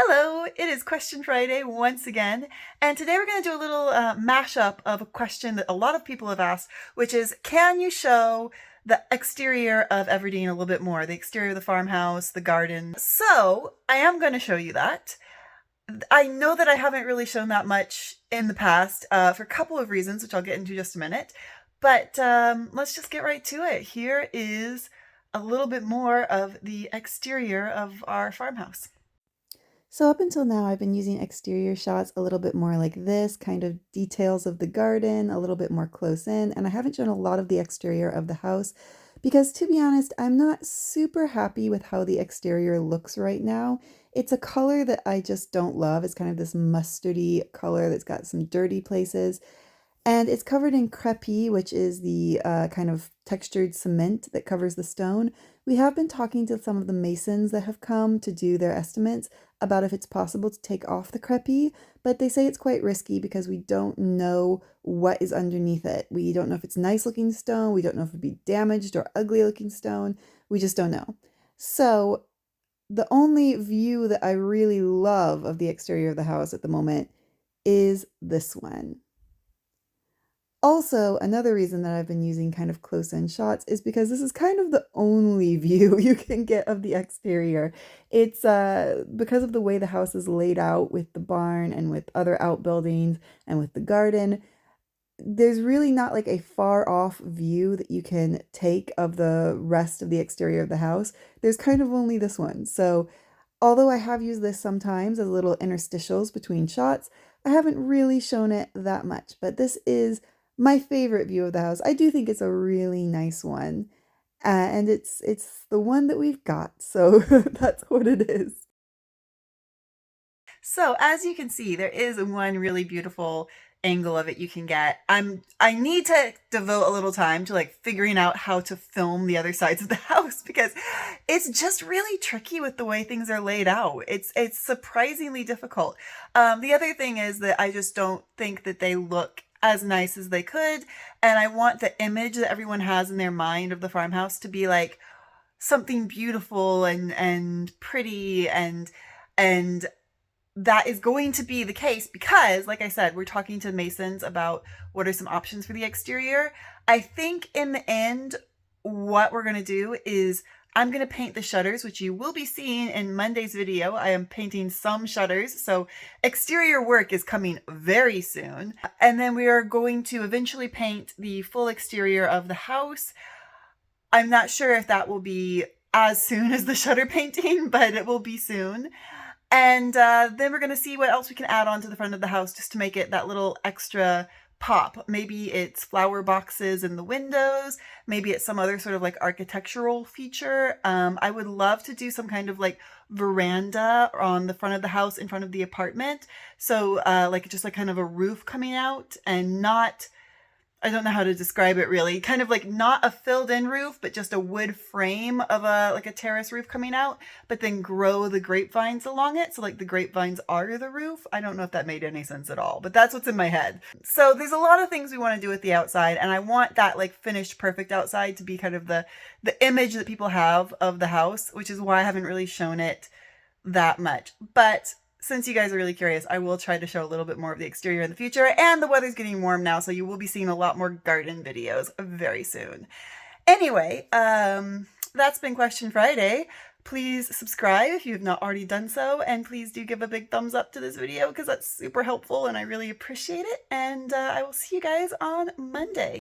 Hello, it is Question Friday once again, and today we're going to do a little mashup of a question that a lot of people have asked, which is, can you show the exterior of Everdeen a little bit more, the exterior of the farmhouse, the garden? So I am going to show you that. I know that I haven't really shown that much in the past for a couple of reasons, which I'll get into just a minute, but let's just get right to it. Here is a little bit more of the exterior of our farmhouse. So up until now, I've been using exterior shots a little bit more like this, kind of details of the garden, a little bit more close in, and I haven't shown a lot of the exterior of the house because, to be honest, I'm not super happy with how the exterior looks right now. It's a color that I just don't love. It's kind of this mustardy color that's got some dirty places. And it's covered in crépi, which is the kind of textured cement that covers the stone. We have been talking to some of the masons that have come to do their estimates about if it's possible to take off the crépi, but they say it's quite risky because we don't know what is underneath it. We don't know if it's nice looking stone, we don't know if it'd be damaged or ugly looking stone, we just don't know. So the only view that I really love of the exterior of the house at the moment is this one. Also, another reason that I've been using kind of close-in shots is because this is kind of the only view you can get of the exterior. It's because of the way the house is laid out with the barn and with other outbuildings and with the garden, there's really not like a far off view that you can take of the rest of the exterior of the house. There's kind of only this one. So, although I have used this sometimes as little interstitials between shots, I haven't really shown it that much, but this is my favorite view of the house. I do think it's a really nice one. And it's the one that we've got. So that's what it is. So as you can see, there is one really beautiful angle of it you can get. I need to devote a little time to like figuring out how to film the other sides of the house because it's just really tricky with the way things are laid out. It's surprisingly difficult. The other thing is that I just don't think that they look as nice as they could, and I want the image that everyone has in their mind of the farmhouse to be like something beautiful and pretty and that is going to be the case because, like I said, we're talking to masons about what are some options for the exterior. I think in the end, what we're going to do is I'm going to paint the shutters, which you will be seeing in Monday's video. I am painting some shutters, so exterior work is coming very soon. And then we are going to eventually paint the full exterior of the house. I'm not sure if that will be as soon as the shutter painting, but it will be soon. And then we're going to see what else we can add on to the front of the house just to make it that little extra pop. Maybe it's flower boxes in the windows. Maybe it's some other sort of like architectural feature. I would love to do some kind of like veranda on the front of the house in front of the apartment. So like just like kind of a roof coming out and not, I don't know how to describe it really. Kind of like not a filled in roof, but just a wood frame of a like a terrace roof coming out, but then grow the grapevines along it. So like the grapevines are the roof. I don't know if that made any sense at all, but that's what's in my head. So there's a lot of things we want to do with the outside, and I want that like finished perfect outside to be kind of the image that people have of the house, which is why I haven't really shown it that much. But since you guys are really curious, I will try to show a little bit more of the exterior in the future, and the weather's getting warm now, so you will be seeing a lot more garden videos very soon. Anyway, that's been Question Friday. Please subscribe if you have not already done so, and please do give a big thumbs up to this video because that's super helpful and I really appreciate it, and I will see you guys on Monday.